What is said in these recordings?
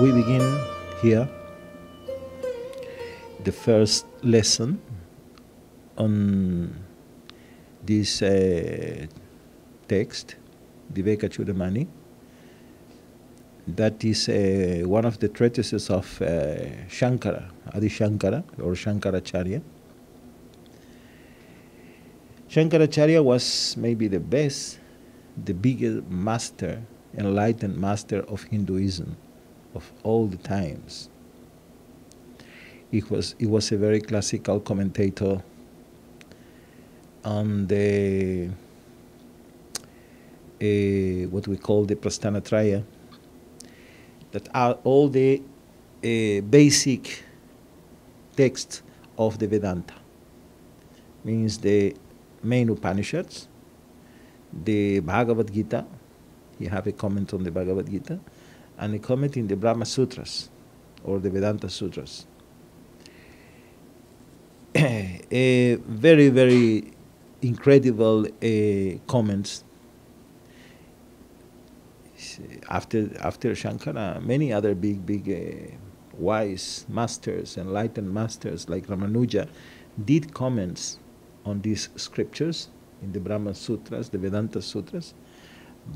we begin here the first lesson on this text, Vivekachudamani. That is one of the treatises of Shankara, Adi Shankara or Shankaracharya. Shankaracharya was maybe the best, the biggest master, enlightened master of Hinduism of all the times. He was a very classical commentator on the what we call the Prasthanatraya, that are all the basic texts of the Vedanta. Means the main Upanishads, the Bhagavad-Gita. He have a comment on the Bhagavad-Gita, and a comment in the Brahma Sutras or the Vedanta Sutras. A very, very incredible comments. After Shankara, many other big wise masters, enlightened masters like Ramanuja did comments on these scriptures in the Brahma Sutras, the Vedanta Sutras,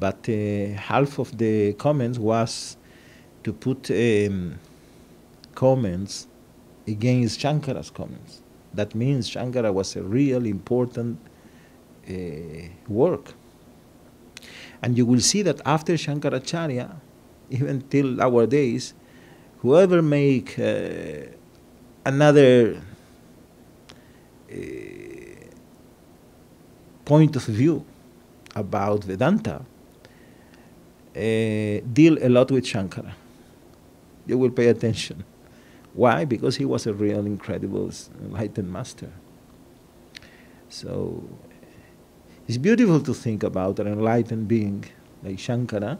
but half of the comments was to put comments against Shankara's comments. That means Shankara was a real important work. And you will see that after Shankaracharya, even till our days, whoever make another point of view about Vedanta deal a lot with Shankara. You will pay attention. Why? Because he was a real incredible enlightened master. So it's beautiful to think about an enlightened being like Shankara,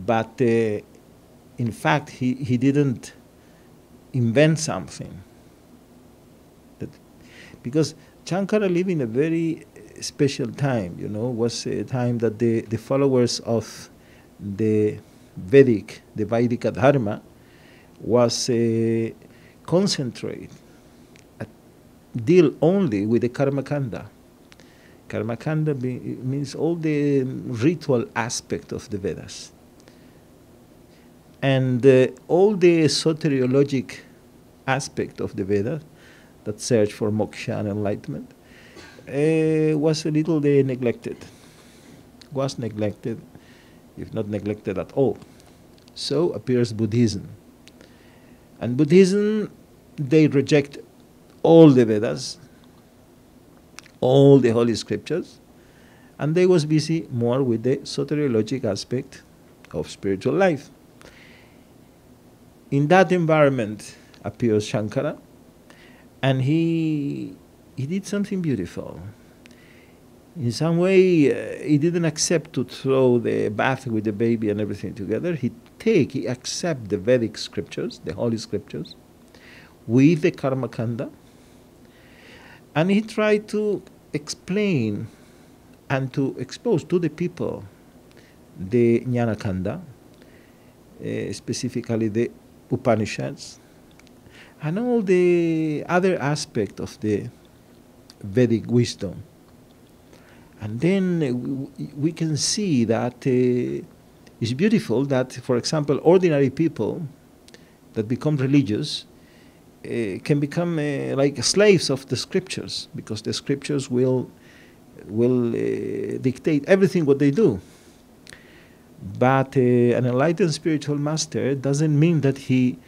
but in fact he didn't invent something. Because Shankara lived in a very special time, was a time that the followers of the Vedic Dharma was concentrate, deal only with the Karmakanda. Karmakanda means all the ritual aspect of the Vedas. And all the soteriologic aspect of the Vedas that search for moksha and enlightenment was a little neglected. Was neglected, if not neglected at all. So appears Buddhism. And Buddhism, they reject all the Vedas, all the holy scriptures, and they was busy more with the soteriologic aspect of spiritual life. In that environment appears Shankara, and he did something beautiful. In some way, he didn't accept to throw the bath with the baby and everything together. He accept the Vedic scriptures, the holy scriptures, with the Karmakanda, and he tried to explain and to expose to the people the Jnanakanda, specifically the Upanishads, and all the other aspects of the Vedic wisdom. And then we can see that it's beautiful that, for example, ordinary people that become religious can become like slaves of the scriptures, because the scriptures will dictate everything what they do. But an enlightened spiritual master doesn't mean that he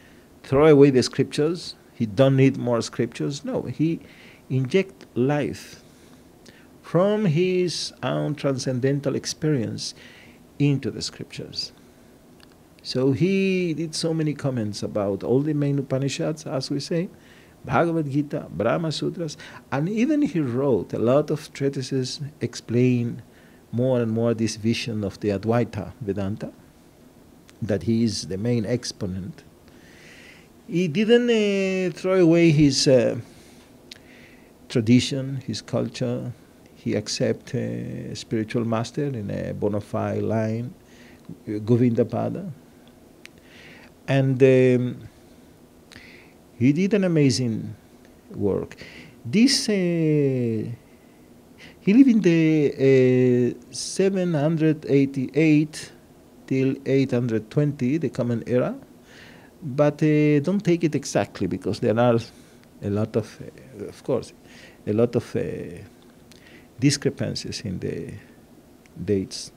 throw away the scriptures, he don't need more scriptures. No, he inject life from his own transcendental experience into the scriptures. So he did so many comments about all the main Upanishads, as we say, Bhagavad-Gita, Brahma Sutras, and even he wrote a lot of treatises explain more and more this vision of the Advaita Vedanta, that he is the main exponent. He didn't throw away his tradition, his culture. He accepted a spiritual master in a bona fide line, Govindapada. And he did an amazing work. This he lived in the 788 till 820, the Common Era, but don't take it exactly, because there are a lot of course, a lot of discrepancies in the dates.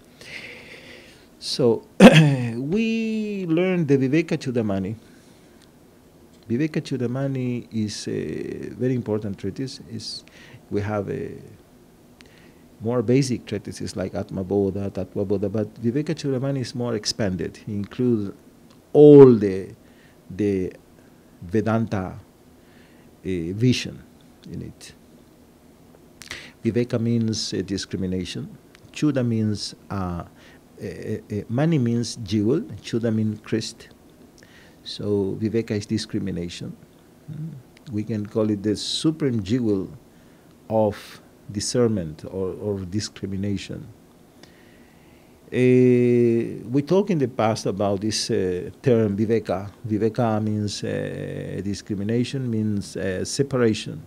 So we learned the Vivekachudamani. Vivekachudamani is a very important treatise. We have more basic treatises like Atmabodha, Tattvabodha, but Vivekachudamani is more expanded. He includes all the Vedanta vision in it. Viveka means discrimination. Chuda means Mani means jewel. Chuda means Christ. So Viveka is discrimination. We can call it the supreme jewel of discernment or discrimination. We talked in the past about this term Viveka. Viveka means discrimination, means separation.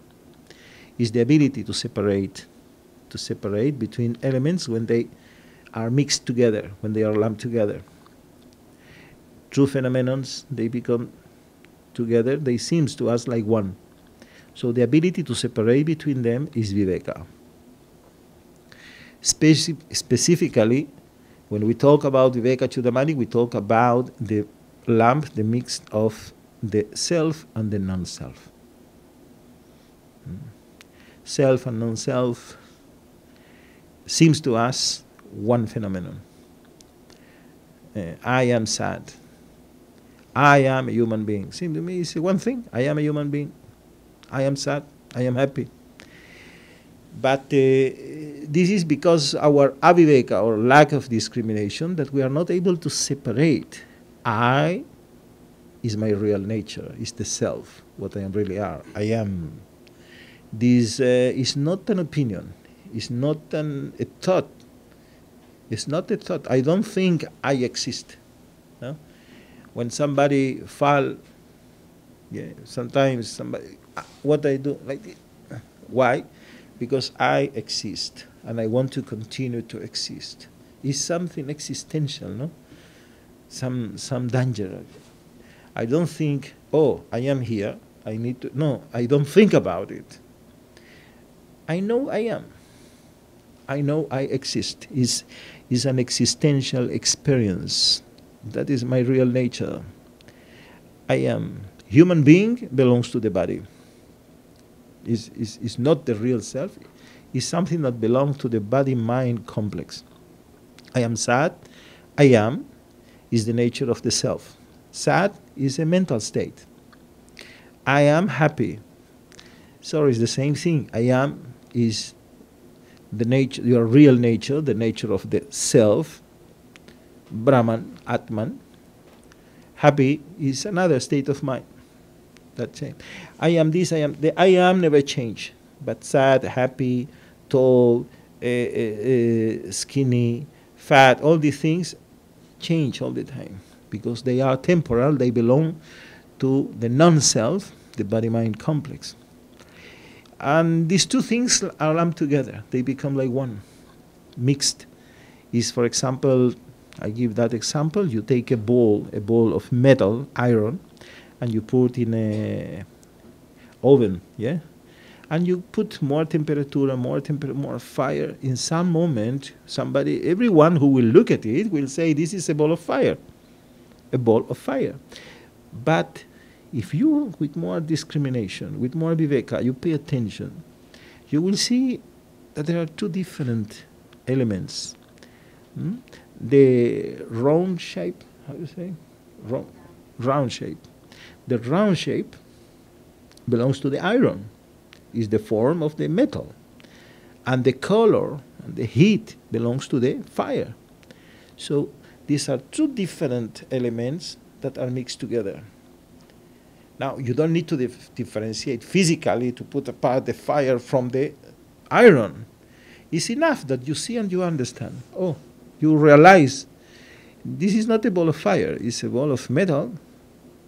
It's the ability to separate between elements when they are mixed together, when they are lumped together. True phenomenons, they become together, they seem to us like one. So the ability to separate between them is Viveka. Specifically, when we talk about Vivekachudamani, we talk about the lump, the mix of the self and the non-self. Self and non-self seems to us one phenomenon. I am sad. I am a human being. Seems to me it's one thing. I am a human being. I am sad. I am happy. But this is because our aviveka, or lack of discrimination, that we are not able to separate. I is my real nature, is the self, what I am really are. I am. This is not an opinion. It's not a thought. It's not a thought. I don't think I exist. No? When somebody fall, sometimes somebody, what I do, like this. Why? Because I exist, and I want to continue to exist. It's something existential, no? Some danger. I don't think, oh, I am here, I need to, no, I don't think about it. I know I am. I know I exist. Is an existential experience. That is my real nature. I am. Human being belongs to the body. Is not the real self. Is something that belongs to the body-mind complex. I am sad. I am is the nature of the self. Sad is a mental state. I am happy. So it's the same thing. I am is the nature, your real nature, the nature of the self, Brahman, Atman. Happy is another state of mind. That's it. I am this, I am. The I am never change. But sad, happy, tall, skinny, fat, all these things change all the time because they are temporal. They belong to the non-self, the body-mind complex. And these two things are lumped together. They become like one. Mixed is, for example, I give that example. You take a bowl of metal, iron, and you put in a oven, yeah? And you put more temperature, more fire. In some moment, everyone who will look at it will say, this is a ball of fire. A ball of fire. But if you, with more discrimination, with more viveka, you pay attention, you will see that there are two different elements. The round shape, how do you say? Round shape. The round shape belongs to the iron, is the form of the metal. And the color and the heat belongs to the fire. So these are two different elements that are mixed together. Now, you don't need to differentiate physically to put apart the fire from the iron. It's enough that you see and you understand. Oh, you realize this is not a ball of fire, it's a ball of metal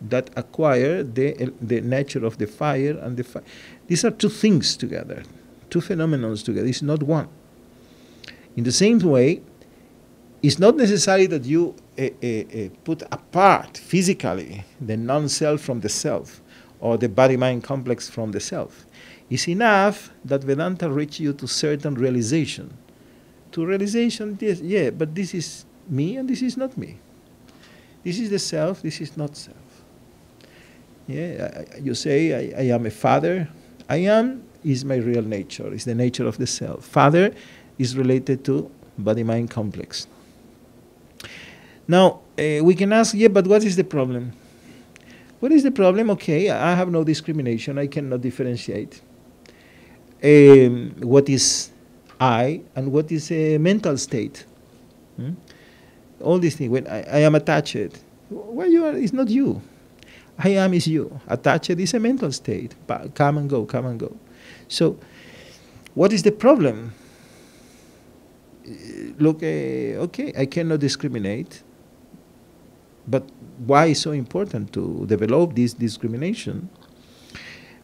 that acquire the nature of the fire and the fire. These are two things together, two phenomena together. It's not one. In the same way, it's not necessary that you put apart physically the non-self from the self, or the body-mind complex from the self. It's enough that Vedanta reach you to certain realization. To realization, yes, yeah, but this is me and this is not me. This is the self, this is not self. Yeah, you say, I am a father. I am is my real nature, is the nature of the self. Father is related to body-mind complex. Now, we can ask, yeah, but what is the problem? What is the problem? Okay, I have no discrimination. I cannot differentiate what is I and what is a mental state. All these things. When I am attached, where you are is not you. I am is you. Attached is a mental state. Come and go, come and go. So, what is the problem? Look, okay, I cannot discriminate. But why is so important to develop this discrimination?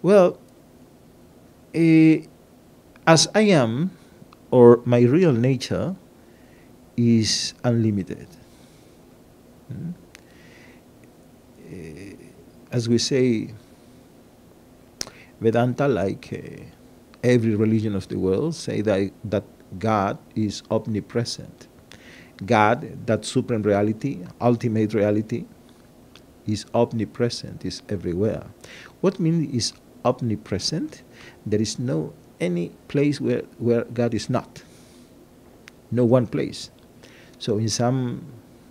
Well, as I am, or my real nature, is unlimited. As we say, Vedanta, like every religion of the world, say that God is omnipresent. God, that supreme reality, ultimate reality, is omnipresent, is everywhere. What means is omnipresent? There is no any place where God is not. No one place. So in some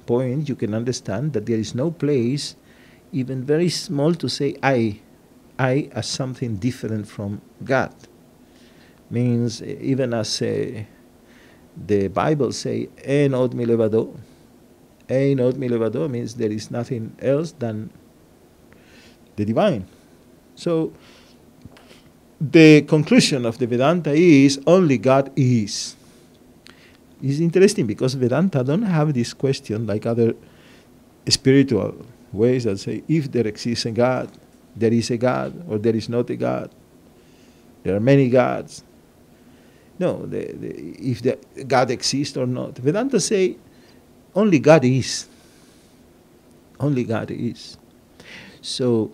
point you can understand that there is no place, even very small, to say I as something different from God. Means even as the Bible say, "En od mi levado." "En od mi levado" means there is nothing else than the divine. So the conclusion of the Vedanta is only God is. It's interesting because Vedanta don't have this question like other spiritual ways that say if there exists a God, there is a God, or there is not a God. There are many gods. No, if the God exists or not. Vedanta say only God is. Only God is. So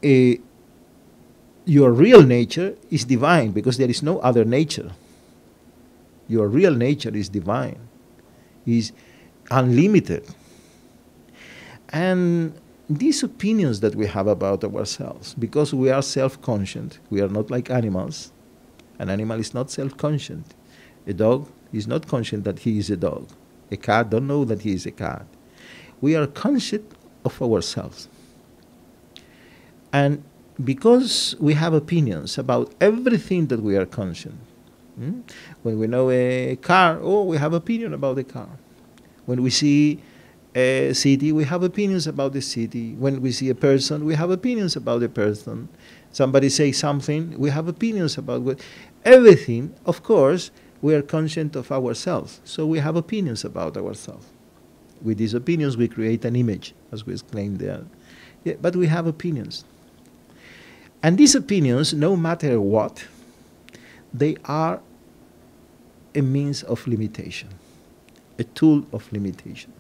your real nature is divine because there is no other nature. Your real nature is divine, is unlimited. And these opinions that we have about ourselves, because we are self-conscious, we are not like animals. An animal is not self-conscious. A dog is not conscious that he is a dog. A cat don't know that he is a cat. We are conscious of ourselves. And because we have opinions about everything that we are conscious, when we know a car, we have opinion about the car. When we see a city, we have opinions about the city. When we see a person, we have opinions about the person. Somebody says something, we have opinions about everything. Of course, we are conscious of ourselves, so we have opinions about ourselves. With these opinions, we create an image, as we explained there. Yeah, but we have opinions. And these opinions, no matter what, they are a means of limitation, a tool of limitation.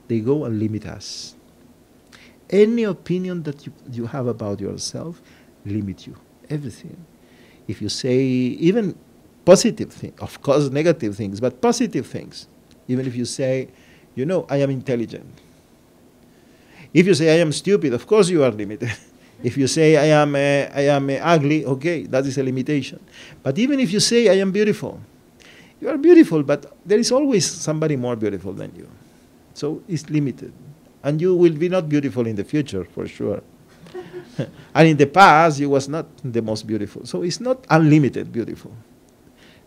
They go and limit us. Any opinion that you have about yourself limit you. Everything. If you say even positive things, of course negative things, but positive things. Even if you say, I am intelligent. If you say I am stupid, of course you are limited. If you say I am ugly, okay, that is a limitation. But even if you say I am beautiful, you are beautiful, but there is always somebody more beautiful than you. So it's limited. And you will be not beautiful in the future, for sure. And in the past, you was not the most beautiful. So it's not unlimited beautiful.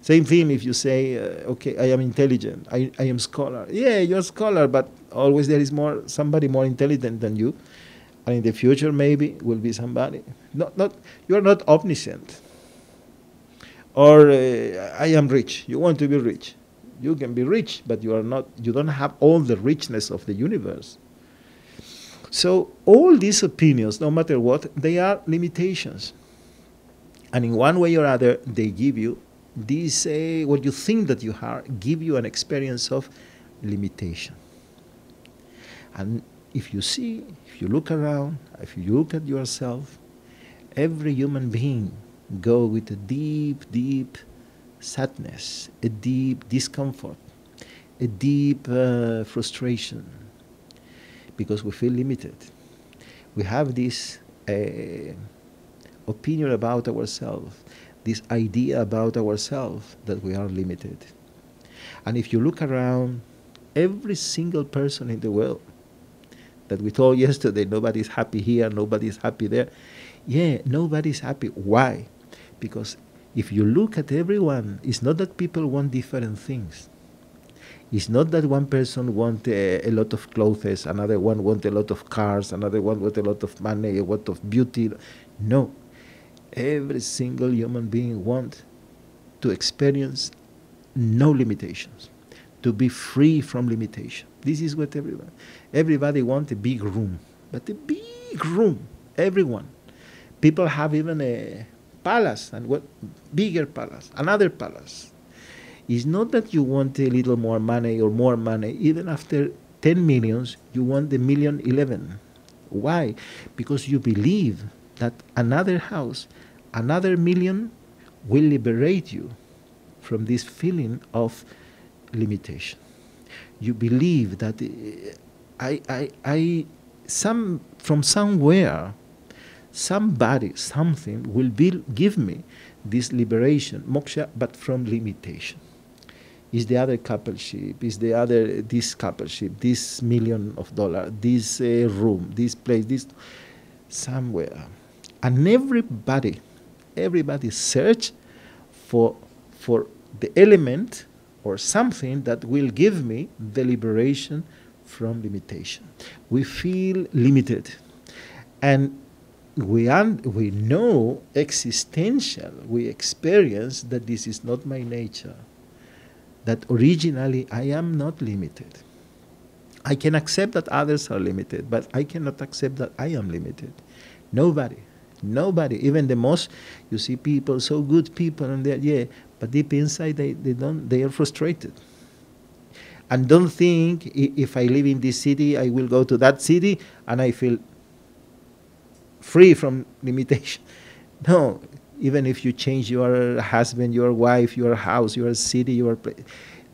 Same thing if you say, okay, I am intelligent, I am scholar. Yeah, you're a scholar, but always there is somebody more intelligent than you. And in the future, maybe, will be somebody. You are not omniscient. Or I am rich. You want to be rich. You can be rich, but you don't have all the richness of the universe. So all these opinions, no matter what, they are limitations. And in one way or other, they give you this, what you think that you are, give you an experience of limitation. And if you see, if you look around, if you look at yourself, every human being go with a deep, deep sadness, a deep discomfort, a deep frustration, because we feel limited. We have this opinion about ourselves, this idea about ourselves that we are limited. And if you look around, every single person in the world that we told yesterday, nobody's happy here, nobody's happy there. Yeah, nobody's happy. Why? Because if you look at everyone, it's not that people want different things. It's not that one person wants a lot of clothes, another one wants a lot of cars, another one wants a lot of money, a lot of beauty. No. Every single human being wants to experience no limitations, to be free from limitation. This is what everybody wants, a big room. But a big room, everyone. People have even a palace, and what bigger palace, another palace. It's not that you want a little more money or more money. Even after 10 millions, you want the 1,011,000. Why? Because you believe that another house, another million will liberate you from this feeling of limitation. You believe that from somewhere, somebody, something will give me this liberation, moksha, but from limitation. Is the other coupleship, is the other this coupleship, this $1 million, this room, this place, this somewhere. And everybody search for the element or something that will give me the liberation from limitation. We feel limited. And we know existential, we experience that this is not my nature, that originally I am not limited. I can accept that others are limited, but I cannot accept that I am limited. Nobody, even the most, you see people, so good people, and but deep inside they are frustrated. And don't think if I live in this city, I will go to that city and I feel free from limitation. No, even if you change your husband, your wife, your house, your city, your place,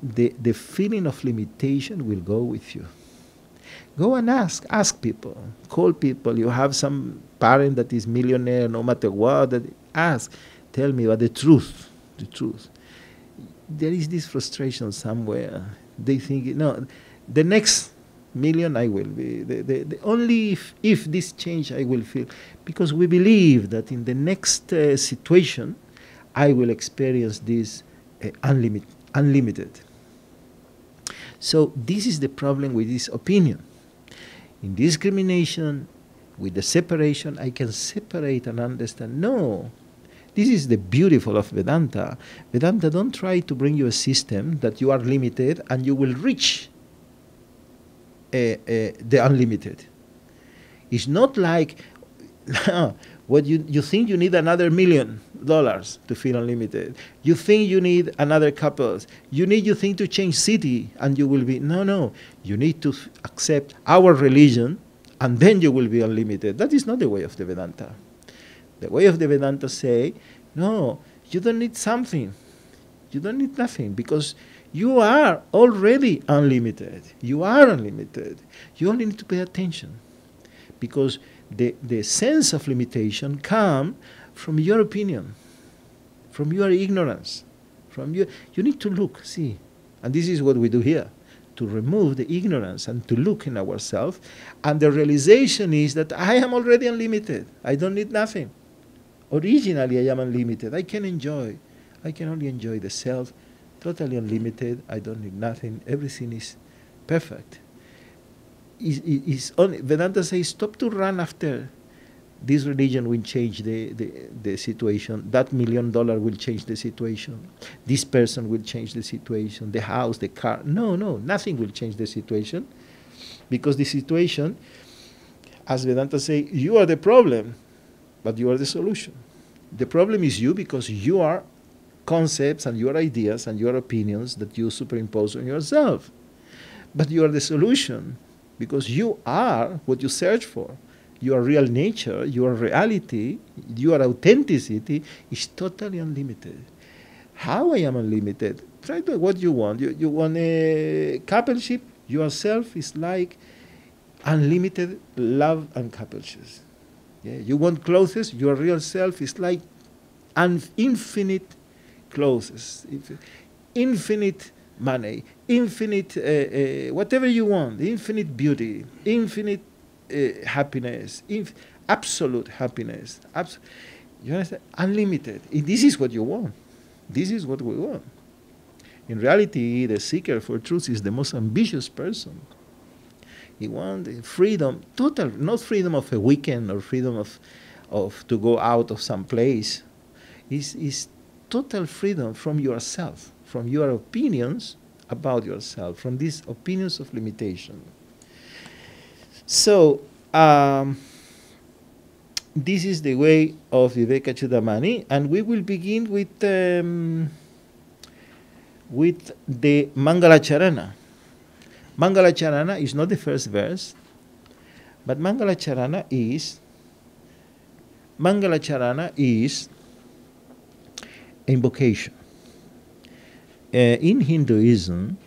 the feeling of limitation will go with you. Go and ask people, call people. You have some parent that is millionaire, no matter what, ask, tell me about the truth. There is this frustration somewhere. They think, no, the next million I will be. The only if this change I will feel. Because we believe that in the next situation, I will experience this unlimited. So this is the problem with this opinion. In discrimination, with the separation, I can separate and understand. No. This is the beautiful of Vedanta. Vedanta don't try to bring you a system that you are limited and you will reach the unlimited. It's not like what you think you need another $1 million to feel unlimited. You think you need another couples. You think to change city and you will be, no. You need to accept our religion and then you will be unlimited. That is not the way of the Vedanta. The way of the Vedanta say, no, you don't need something. You don't need nothing because you are already unlimited. You are unlimited. You only need to pay attention because the sense of limitation comes from your opinion, from your ignorance. You need to look, see. And this is what we do here, to remove the ignorance and to look in ourselves. And the realization is that I am already unlimited. I don't need nothing. Originally, I am unlimited. I can only enjoy the self, totally unlimited. I don't need nothing. Everything is perfect. Vedanta says, stop to run after this religion will change the situation. That $1 million will change the situation. This person will change the situation. The house, the car. No, nothing will change the situation because the situation, As Vedanta say, you are the problem, but you are the solution. The problem is you because you are concepts and your ideas and your opinions that you superimpose on yourself. But you are the solution because you are what you search for. Your real nature, your reality, your authenticity is totally unlimited. How I am unlimited? Try to what you want. You want a coupleship? Yourself is like unlimited love and coupleships. Yeah? You want clothes? Your real self is like an infinite clothes, infinite money, infinite whatever you want, infinite beauty, infinite happiness, absolute happiness. You understand? Unlimited. This is what you want. This is what we want. In reality, the seeker for truth is the most ambitious person. He wants freedom, total, not freedom of a weekend or freedom of to go out of some place. Is total freedom from yourself, from your opinions about yourself, from these opinions of limitation. So, this is the way of Vivekachudamani, and we will begin with the Mangalacharana. Mangalacharana is not the first verse, but Mangalacharana is invocation. In Hinduism,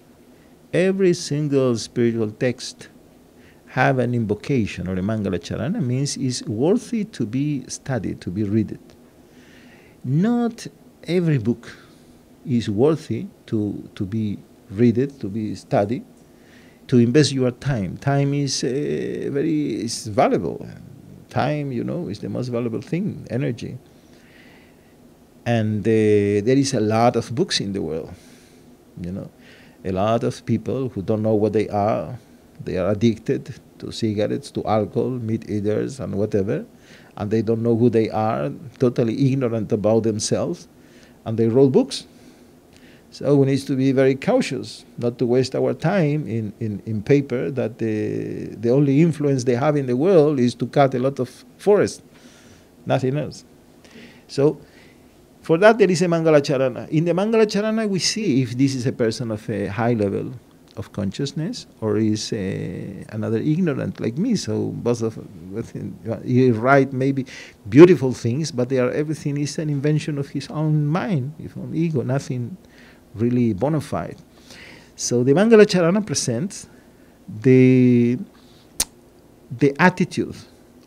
every single spiritual text have an invocation, or a Mangalacharana means is worthy to be studied, to be read. Not every book is worthy to be read, to be studied, to invest your time. Time is is valuable. Time, is the most valuable thing, energy. And there is a lot of books in the world, a lot of people who don't know what they are. They are addicted to cigarettes, to alcohol, meat eaters, and whatever, and they don't know who they are, totally ignorant about themselves, and they wrote books. So we need to be very cautious not to waste our time in paper that the only influence they have in the world is to cut a lot of forest, nothing else. So for that there is a Mangalacharana. In the Mangalacharana we see if this is a person of a high level of consciousness or is another ignorant like me. So both of he write maybe beautiful things, but everything is an invention of his own mind, his own ego, nothing really bona fide. So the Mangalacharana presents the attitude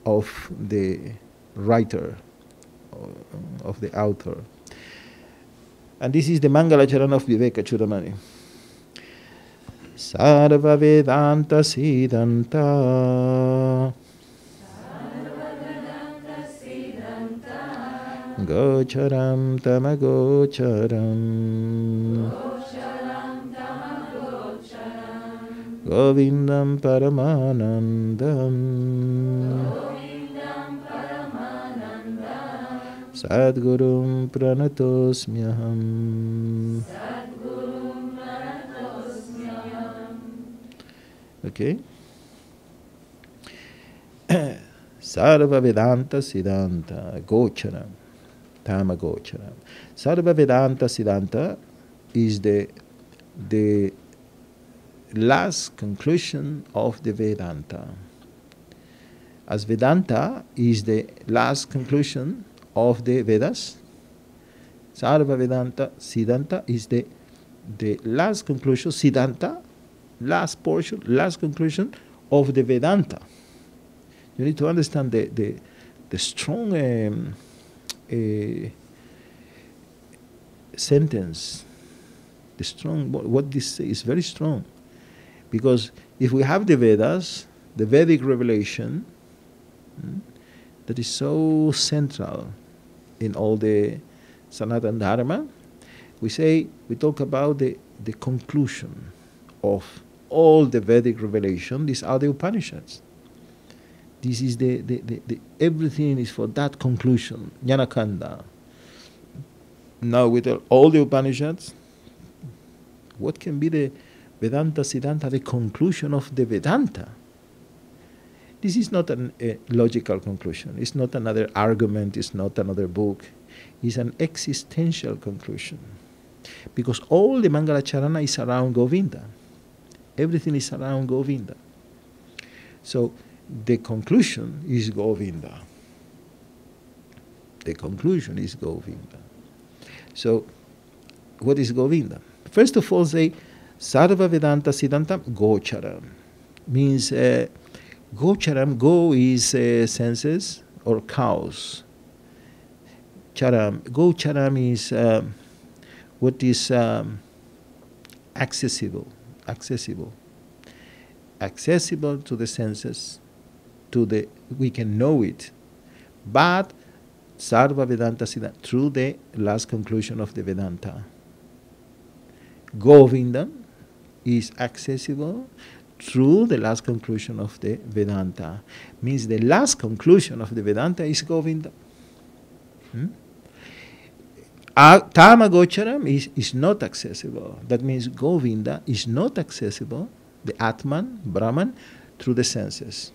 of the writer, of the author. And this is the Mangalacharana of Vivekachudamani. Sarva Vedanta Siddhanta Gocharam Tamagocharam Govindam Paramanandam Sadgurum Pranatosmyaham. Okay? Sarva Vedanta Siddhanta Gocharam Tama Gocharam. Sarva Vedanta Siddhanta is the last conclusion of the Vedanta. As Vedanta is the last conclusion of the Vedas, Sarva Vedanta Siddhanta is the last conclusion, Siddhanta, last portion, last conclusion of the Vedanta. You need to understand the strong sentence. The strong, what this says is very strong. Because if we have the Vedas, the Vedic revelation, that is so central in all the Sanatana Dharma, we talk about the conclusion of all the Vedic revelation. These are the Upanishads. This is the everything is for that conclusion, Jnanakanda. Now with all the Upanishads, what can be the Vedanta Siddhanta, the conclusion of the Vedanta? This is not a logical conclusion. It's not another argument. It's not another book. It's an existential conclusion. Because all the Mangalacharana is around Govinda. Everything is around Govinda. So the conclusion is Govinda. The conclusion is Govinda. So what is Govinda? First of all, say Sarva Vedanta Siddhantam Gocharam. Means Gocharam, go is senses or cows. Charam, Gocharam is what is accessible to the senses, we can know it, but Sarva Vedanta Siddhanta, through the last conclusion of the Vedanta. Govinda is accessible through the last conclusion of the Vedanta. Means the last conclusion of the Vedanta is Govinda. Tamagocharam is not accessible. That means Govinda is not accessible, the Atman, Brahman, through the senses.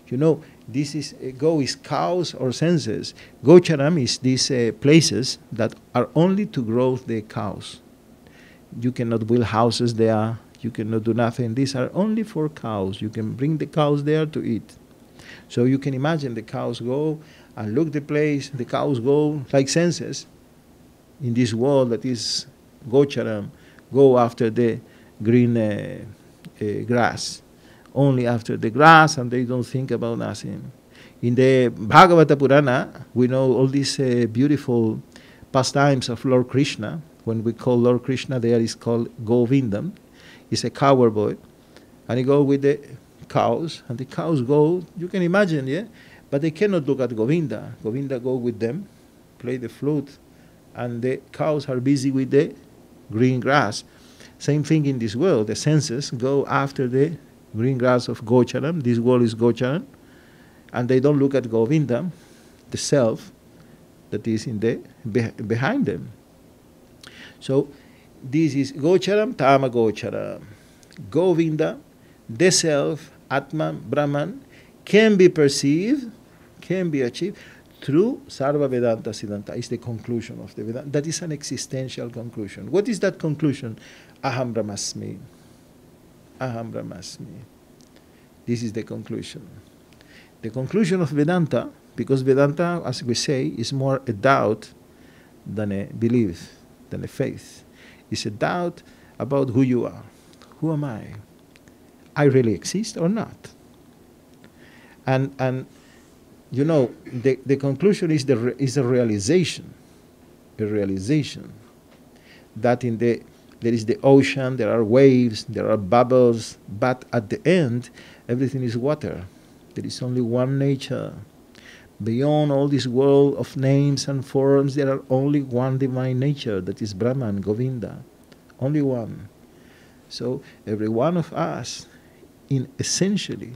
You know, this is go is cows or senses. Gocharam is these places that are only to grow the cows. You cannot build houses there. You cannot do nothing. These are only for cows. You can bring the cows there to eat. So you can imagine the cows go and look the place. The cows go like senses in this world that is Gocharam. Go after the green grass. Only after the grass, and they don't think about nothing. In the Bhagavata Purana, we know all these beautiful pastimes of Lord Krishna. When we call Lord Krishna, there is called Govindam. He's a cowboy, and he goes with the cows, and the cows go, you can imagine, yeah? But they cannot look at Govinda. Govinda go with them, play the flute, and the cows are busy with the green grass. Same thing in this world. The senses go after the green grass of Gocharam. This world is Gocharam, and they don't look at Govinda, the self that is in the behind them. So this is Gocharam, Tama Gocharam. Govinda, the self, Atman, Brahman, can be perceived, can be achieved through Sarva Vedanta Siddhanta. Is the conclusion of the Vedanta. That is an existential conclusion. What is that conclusion? Aham Brahmasmi. Aham Brahmasmi. This is the conclusion. The conclusion of Vedanta, because Vedanta, as we say, is more a doubt than a belief, than a faith. It's a doubt about who you are. Who am I? I really exist or not? And you know, the conclusion is a realization that there is the ocean, there are waves, there are bubbles, but at the end, everything is water. There is only one nature. Beyond all this world of names and forms, there are only one divine nature, that is Brahman, Govinda. Only one. So every one of us, essentially,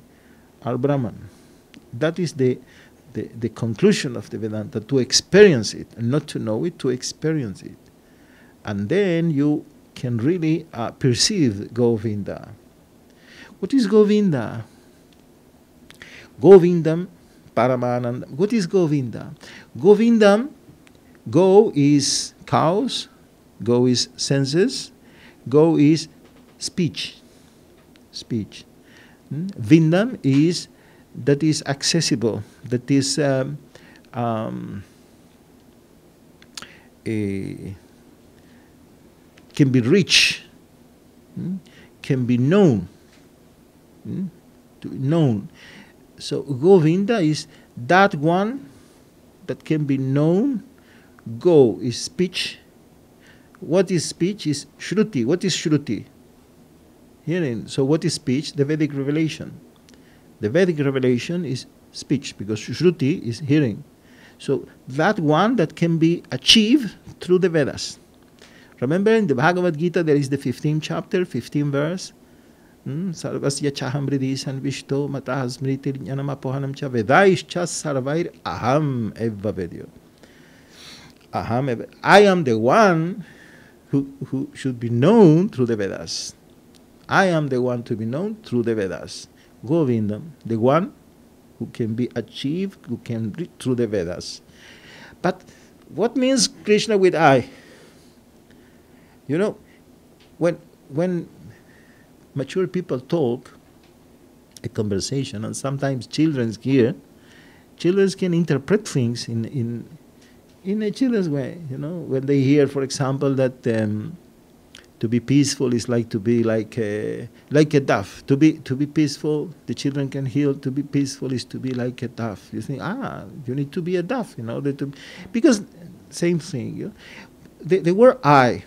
are Brahman. That is the conclusion of the Vedanta, to experience it, and not to know it, to experience it. And then you can really perceive Govinda. What is Govinda? Govindam, Paramananda. What is Govinda? Govindam, go is cows, go is senses, go is speech. Speech. Vindam is that is accessible, that is can be reached, can be known. Known. So Govinda is that one that can be known. Go is speech. What is speech? Is Shruti. What is Shruti? Hearing. So what is speech? The Vedic revelation. The Vedic revelation is speech, because Shruti is hearing. So that one that can be achieved through the Vedas. Remember in the Bhagavad-Gita there is the 15th chapter, 15th verse. Sarvasya chaham hridhi sanvishto matah smritir jnanam apohanam cha vedaischa sarvair aham eva vedyo. I am the one who should be known through the Vedas. I am the one to be known through the Vedas. Govindam, the one who can be achieved, who can reach through the Vedas. But what means Krishna with I? You know, when mature people talk, a conversation, and sometimes children hear, children can interpret things in a children's way. You know, when they hear, for example, that to be peaceful is like to be like a dove. To be peaceful, the children can hear. To be peaceful is to be like a dove. You think, you need to be a dove in order to, because same thing. You know? The word I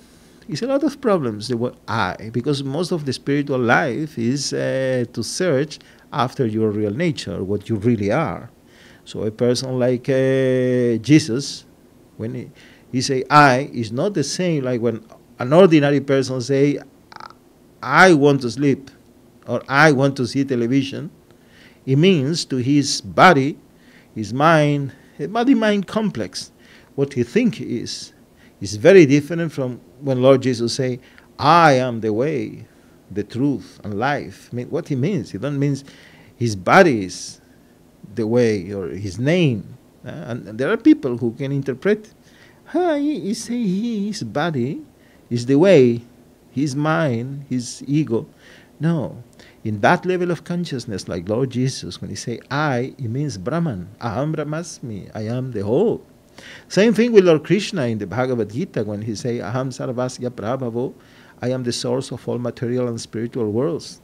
is a lot of problems. The word I, because most of the spiritual life is to search after your real nature, what you really are. So a person like Jesus, when he say I, is not the same like when an ordinary person say, I want to sleep, or I want to see television. It means to his body, his mind, a body-mind complex, what he think is very different from when Lord Jesus say, I am the way, the truth, and life. I mean, what he means, he don't mean his body is the way, or his name. And there are people who can interpret, he say his body is the way, his mind, his ego. No. In that level of consciousness, like Lord Jesus, when he say I, it means Brahman. Aham Brahmasmi, I am the whole. Same thing with Lord Krishna in the Bhagavad-Gita when he say Aham Sarvasya Prabhavo, I am the source of all material and spiritual worlds.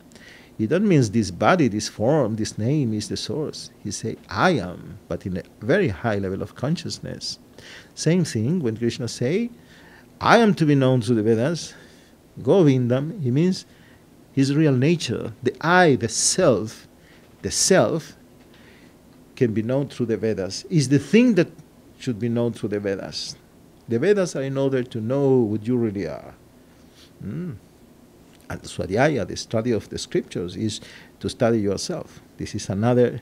It doesn't mean this body, this form, this name is the source. He say I am, but in a very high level of consciousness. Same thing when Krishna say, I am to be known through the Vedas. Govindam, he means his real nature. The I, the self can be known through the Vedas. Is the thing that should be known through the Vedas. The Vedas are in order to know what you really are. And Swadhyaya, the study of the scriptures, is to study yourself. This is another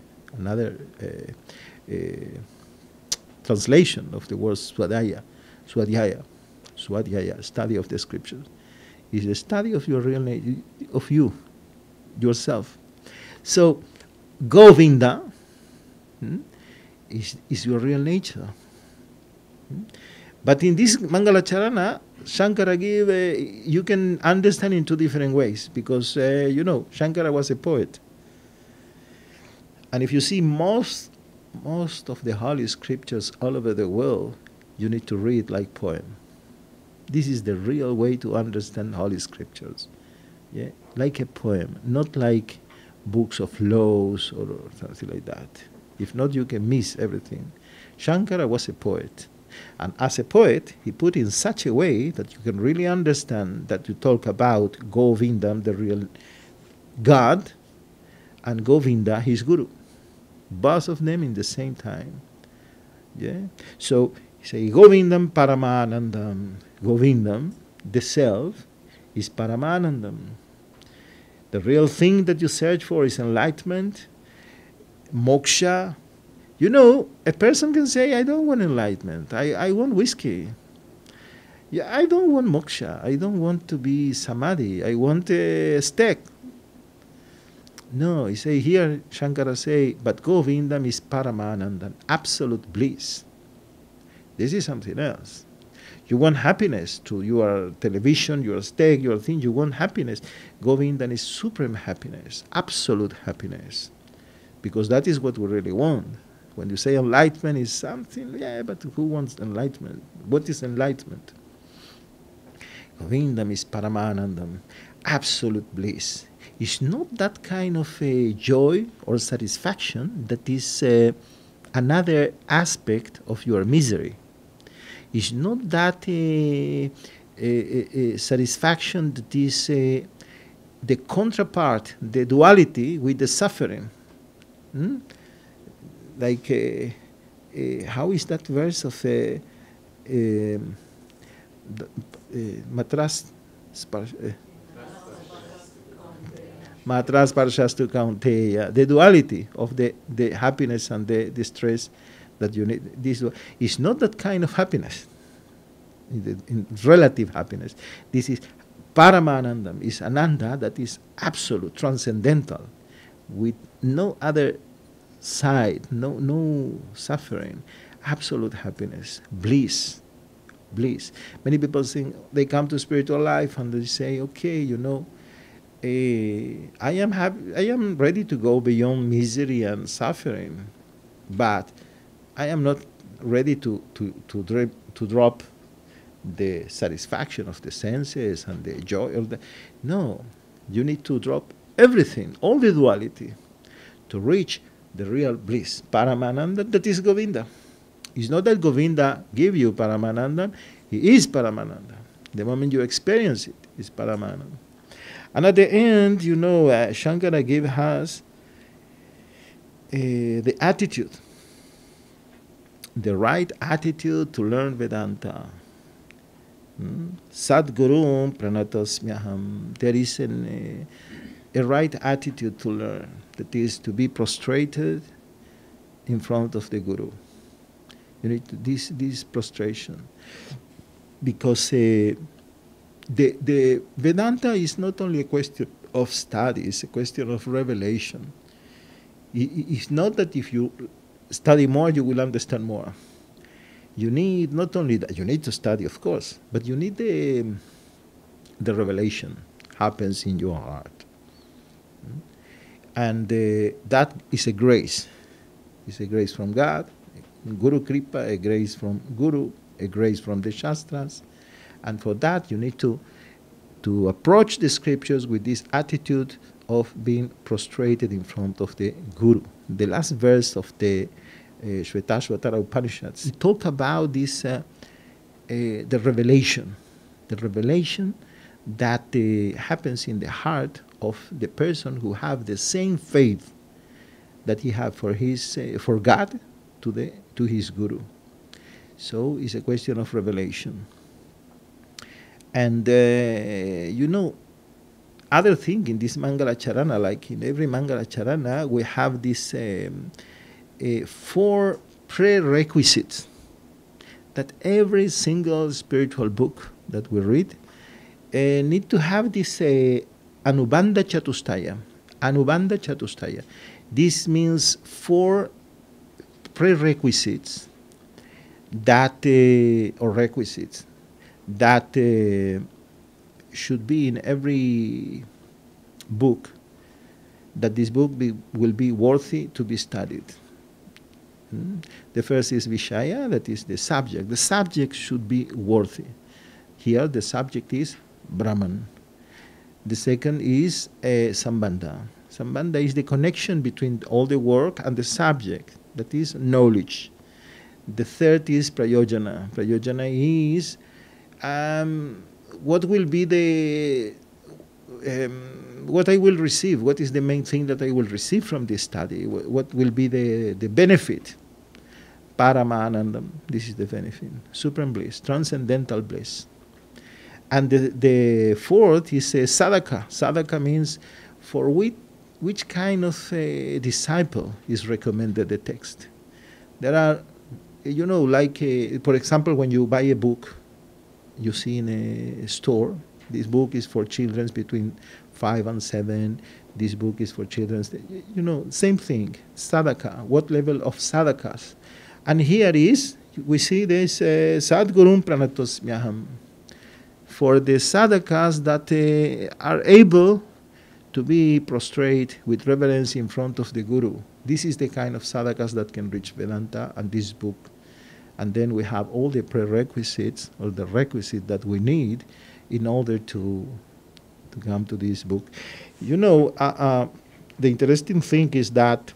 translation of the word Swadhyaya. Swadhyaya, study of the scriptures, is the study of your real nature, of you, yourself. So, Govinda is your real nature. But in this Mangalacharana, Shankara give, you can understand in two different ways, because, Shankara was a poet. And if you see most of the holy scriptures all over the world, you need to read like poem. This is the real way to understand holy scriptures. Yeah, like a poem, not like books of laws or something like that. If not, you can miss everything. Shankara was a poet. And as a poet, he put in such a way that you can really understand that you talk about Govindam, the real God, and Govinda, his guru. Both of them in the same time. Yeah. So he say Govindam Paramanandam. Govindam, the self, is Paramanandam. The real thing that you search for is enlightenment, moksha. You know, a person can say, I don't want enlightenment, I want whiskey. Yeah, I don't want moksha, I don't want to be samadhi, I want a steak. No, he say here, Shankara say, but Govindam is Paramanandam, absolute bliss. This is something else. You want happiness to your television, your steak, your thing, you want happiness. Govindam is supreme happiness, absolute happiness. Because that is what we really want. When you say enlightenment is something, yeah, but who wants enlightenment? What is enlightenment? Govindam is Paramanandam, absolute bliss. It's not that kind of a joy or satisfaction that is another aspect of your misery. It's not that satisfaction that is the counterpart, the duality with the suffering. Like, how is that verse of Matras Parshastu Kaunteya, the duality of the happiness and the stress that you need. This is not that kind of happiness, in relative happiness. This is Paramanandam, is Ananda that is absolute, transcendental. with no other side, no suffering, absolute happiness, bliss. Bliss. Many people think they come to spiritual life and they say, okay, you know, I am happy, I am ready to go beyond misery and suffering, but I am not ready to drop the satisfaction of the senses and the joy of the. No, you need to drop everything, all the duality, to reach the real bliss, Paramananda, that is Govinda. It's not that Govinda gave you Paramananda, he is Paramananda. The moment you experience it, is Paramananda. And at the end, you know, Shankara gave us the attitude, the right attitude to learn Vedanta. Sadgurum pranatasmyaham. There is a right attitude to learn, that is to be prostrated in front of the Guru. You need to, this prostration, because the Vedanta is not only a question of study; it's a question of revelation. It's not that if you study more, you will understand more. You need not only that; you need to study, of course, but you need the revelation happens in your heart, and that is a grace. It's a grace from God. Guru Kripa, a grace from Guru, a grace from the Shastras. And for that you need to approach the scriptures with this attitude of being prostrated in front of the Guru. The last verse of the Shvetashvatara Upanishads, we talk about this, the revelation that happens in the heart of the person who have the same faith that he have for his for God to his Guru. So it's a question of revelation. And you know, other thing in this Mangalacharana, like in every Mangalacharana, we have this 4 prerequisites that every single spiritual book that we read need to have this Anubandha Chatustaya. Anubandha Chatustaya. This means 4 prerequisites that, or requisites, that should be in every book, that this book will be worthy to be studied. The first is Vishaya, that is the subject. The subject should be worthy. Here the subject is Brahman. The second is Sambandha. Sambandha is the connection between all the work and the subject, that is knowledge. The third is Prayojana. Prayojana is what will be the what I will receive, what is the main thing that I will receive from this study, what will be the benefit. Paramanandam, this is the benefit. Supreme bliss, transcendental bliss. And the fourth is sadhaka. Sadhaka means for which kind of disciple is recommended the text. There are, you know, like, for example, when you buy a book, you see in a store, this book is for children between 5 and 7, this book is for children, you know, same thing, sadhaka, what level of sadhakas. And here is, we see this sadgurum pranatosmyaham, for the sadhakas that are able to be prostrate with reverence in front of the Guru. This is the kind of sadhakas that can reach Vedanta and this book. And then we have all the prerequisites, or the requisites that we need in order to come to this book. You know, the interesting thing is that,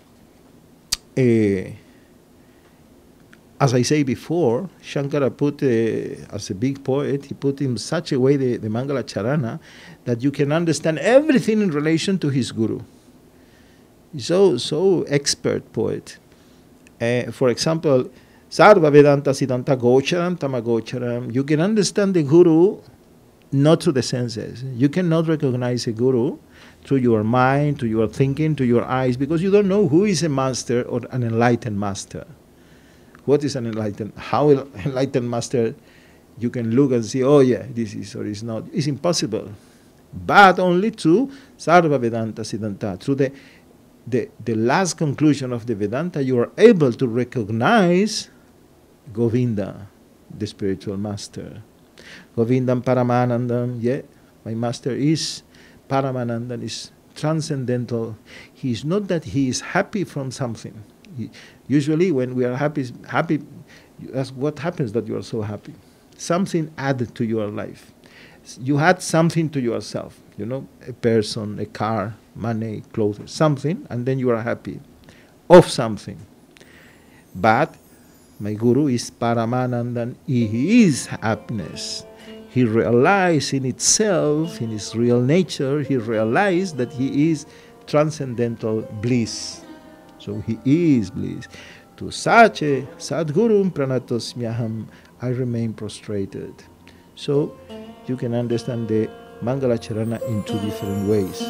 as I say before, Shankara put, as a big poet, he put in such a way the Mangalacharana that you can understand everything in relation to his Guru. He's so expert poet. For example, Sarva Vedanta Siddhanta Gocharam Tamagocharam. You can understand the Guru not through the senses. You cannot recognize a Guru through your mind, through your thinking, through your eyes, because you don't know who is a master or an enlightened master. What is an enlightened? How enlightened master? You can look and see, oh yeah, this is or is not. It's impossible. But only through Sarva Vedanta Siddhanta, through the the last conclusion of the Vedanta, you are able to recognize Govinda, the spiritual master. Govindam Paramanandam, yeah, my master is Paramanandam, is transcendental. He is not that he is happy from something. Usually when we are happy, you ask what happens that you are so happy. Something added to your life. You had something to yourself, a person, a car, money, clothes, something, and then you are happy of something. But my Guru is Paramananda, he is happiness. He realized in itself, in his real nature, he realized that he is transcendental bliss. So he is bliss. To such a Sadgurum Pranatosmyaham, I remain prostrated. So you can understand the Mangalacharana in two different ways.